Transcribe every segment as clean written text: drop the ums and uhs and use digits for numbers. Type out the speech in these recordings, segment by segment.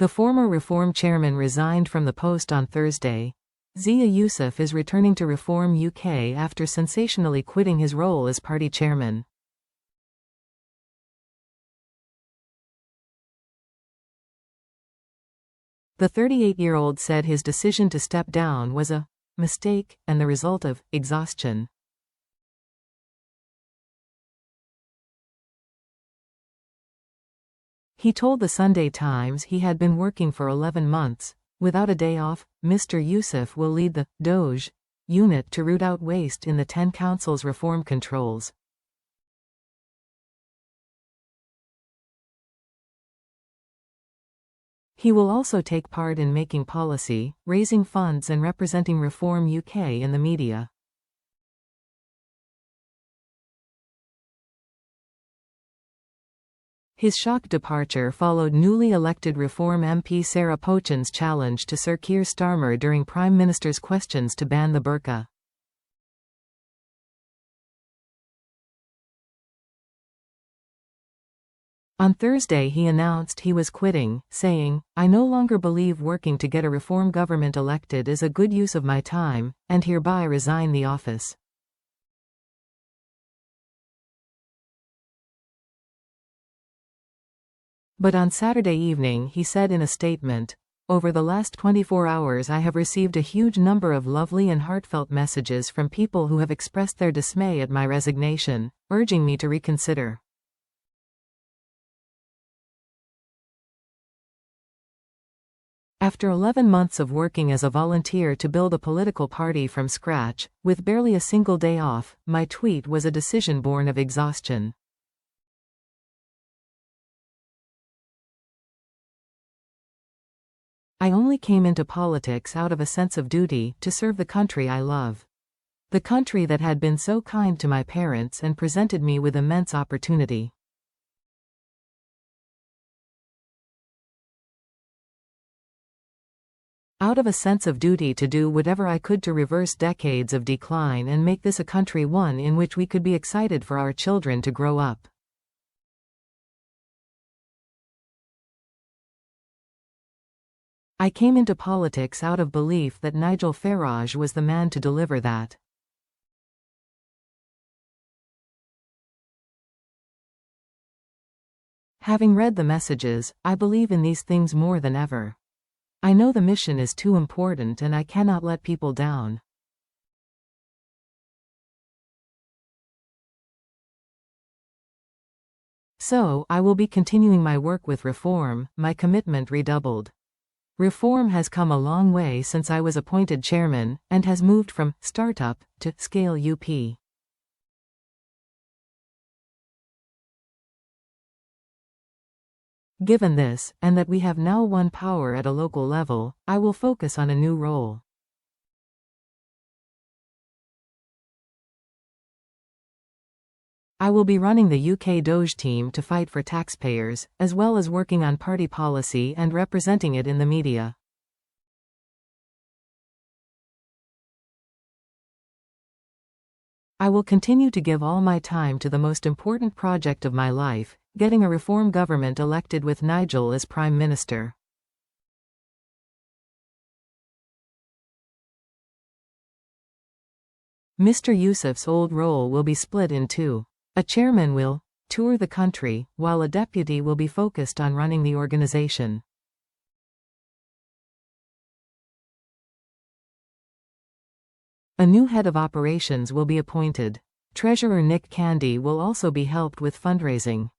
The former Reform chairman resigned from the post on Thursday. Zia Yusuf is returning to Reform UK after sensationally quitting his role as party chairman. The 38-year-old said his decision to step down was a mistake and the result of exhaustion. He told the Sunday Times he had been working for 11 months. Without a day off, Mr. Yusuf will lead the DOJ unit to root out waste in the 10 council's reform controls. He will also take part in making policy, raising funds and representing Reform UK in the media. His shock departure followed newly elected Reform MP Sarah Pochin's challenge to Sir Keir Starmer during Prime Minister's questions to ban the burqa. On Thursday he announced he was quitting, saying, "I no longer believe working to get a reform government elected is a good use of my time, and hereby resign the office." But on Saturday evening he said in a statement, "Over the last 24 hours I have received a huge number of lovely and heartfelt messages from people who have expressed their dismay at my resignation, urging me to reconsider." After 11 months of working as a volunteer to build a political party from scratch, with barely a single day off, my tweet was a decision born of exhaustion. I only came into politics out of a sense of duty to serve the country I love. The country that had been so kind to my parents and presented me with immense opportunity. Out of a sense of duty to do whatever I could to reverse decades of decline and make this a country one in which we could be excited for our children to grow up. I came into politics out of belief that Nigel Farage was the man to deliver that. Having read the messages, I believe in these things more than ever. I know the mission is too important and I cannot let people down. So, I will be continuing my work with Reform, my commitment redoubled. Reform has come a long way since I was appointed chairman, and has moved from startup to scale UP. Given this, and that we have now won power at a local level, I will focus on a new role. I will be running the UK DOJ team to fight for taxpayers, as well as working on party policy and representing it in the media. I will continue to give all my time to the most important project of my life, getting a reform government elected with Nigel as Prime Minister. Mr. Yusuf's old role will be split in two. A chairman will tour the country, while a deputy will be focused on running the organization. A new head of operations will be appointed. Treasurer Nick Candy will also be helped with fundraising.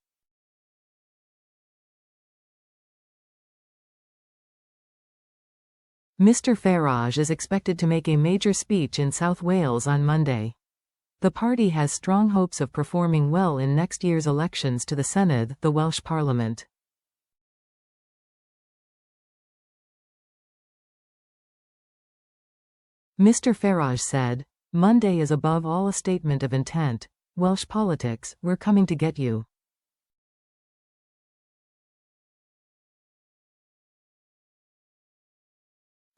Mr. Farage is expected to make a major speech in South Wales on Monday. The party has strong hopes of performing well in next year's elections to the Senedd, the Welsh Parliament. Mr. Farage said, "Monday is above all a statement of intent. Welsh politics, we're coming to get you."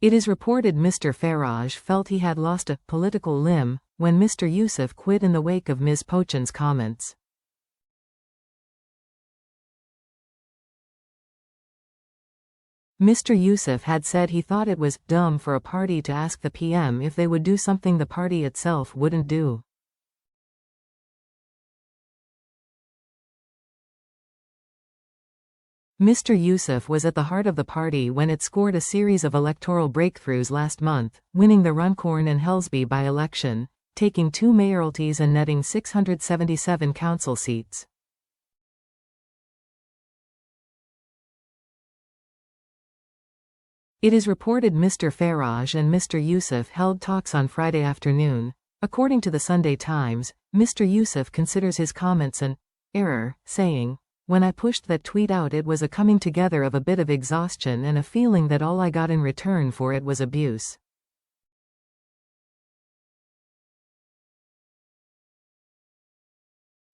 It is reported Mr. Farage felt he had lost a political limb when Mr. Yusuf quit in the wake of Ms. Pochin's comments. Mr. Yusuf had said he thought it was dumb for a party to ask the PM if they would do something the party itself wouldn't do. Mr. Yusuf was at the heart of the party when it scored a series of electoral breakthroughs last month, winning the Runcorn and Helsby by-election, taking 2 mayoralties and netting 677 council seats. It is reported Mr. Farage and Mr. Yusuf held talks on Friday afternoon. According to the Sunday Times, Mr. Yusuf considers his comments an error, saying, "When I pushed that tweet out, it was a coming together of a bit of exhaustion and a feeling that all I got in return for it was abuse.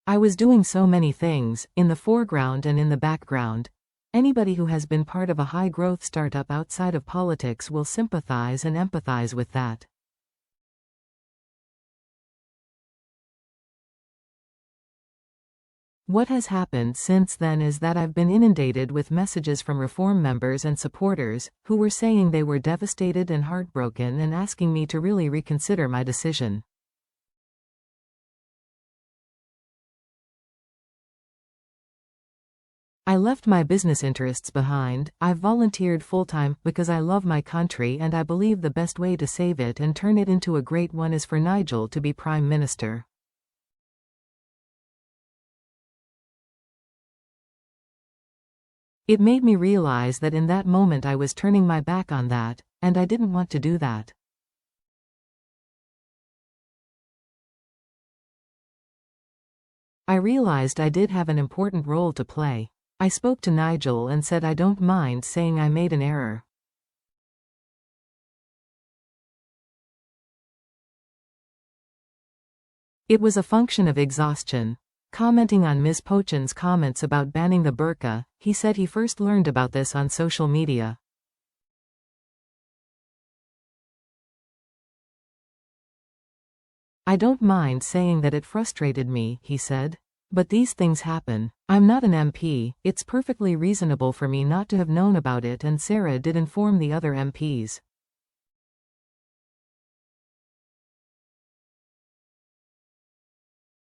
I was doing so many things, in the foreground and in the background. Anybody who has been part of a high-growth startup outside of politics will sympathize and empathize with that. What has happened since then is that I've been inundated with messages from Reform members and supporters, who were saying they were devastated and heartbroken and asking me to really reconsider my decision. I left my business interests behind. I've volunteered full-time because I love my country and I believe the best way to save it and turn it into a great one is for Nigel to be Prime Minister. It made me realize that in that moment I was turning my back on that, and I didn't want to do that. I realized I did have an important role to play. I spoke to Nigel and said I don't mind saying I made an error. It was a function of exhaustion. Commenting on Ms. Pochin's comments about banning the burqa, he said he first learned about this on social media. I don't mind saying that it frustrated me, he said. But these things happen. I'm not an MP, it's perfectly reasonable for me not to have known about it, and Sarah did inform the other MPs.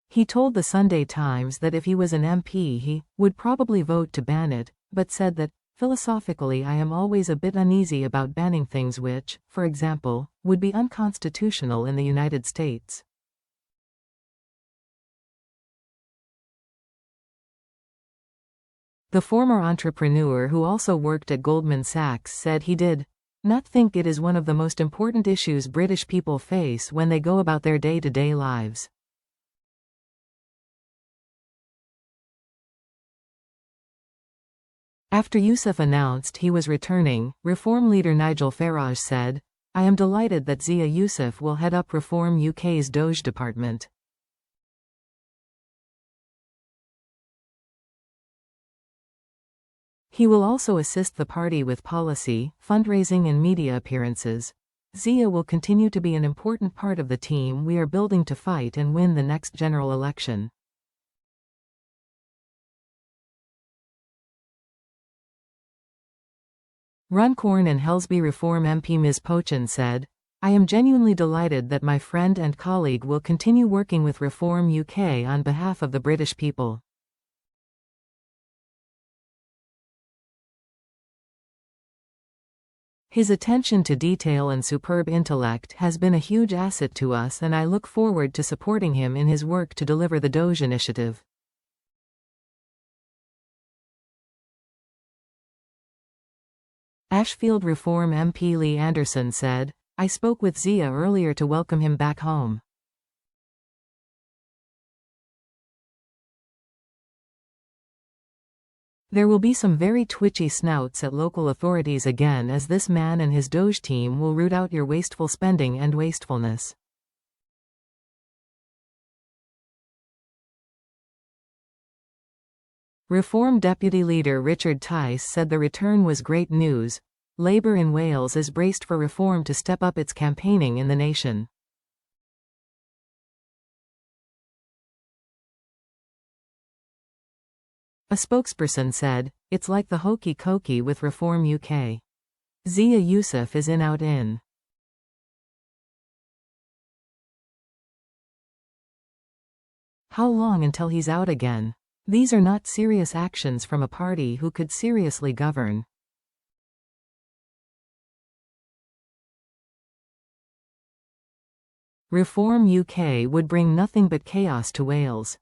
He told the Sunday Times that if he was an MP he would probably vote to ban it, but said that, philosophically, I am always a bit uneasy about banning things which, for example, would be unconstitutional in the United States. The former entrepreneur, who also worked at Goldman Sachs, said he did not think it is one of the most important issues British people face when they go about their day-to-day lives. After Yusuf announced he was returning, Reform leader Nigel Farage said, "I am delighted that Zia Yusuf will head up Reform UK's Doge department. He will also assist the party with policy, fundraising and media appearances. Zia will continue to be an important part of the team we are building to fight and win the next general election." Runcorn and Helsby Reform MP Ms. Pochin said, "I am genuinely delighted that my friend and colleague will continue working with Reform UK on behalf of the British people." His attention to detail and superb intellect has been a huge asset to us, and I look forward to supporting him in his work to deliver the Doge initiative. Ashfield Reform MP Lee Anderson said, "I spoke with Zia earlier to welcome him back home. There will be some very twitchy snouts at local authorities again, as this man and his Doge team will root out your wasteful spending and wastefulness." Reform Deputy Leader Richard Tice said the return was great news. Labour in Wales is braced for Reform to step up its campaigning in the nation. A spokesperson said, "It's like the hokey cokey with Reform UK. Zia Yusuf is in out in. How long until he's out again? These are not serious actions from a party who could seriously govern." Reform UK would bring nothing but chaos to Wales.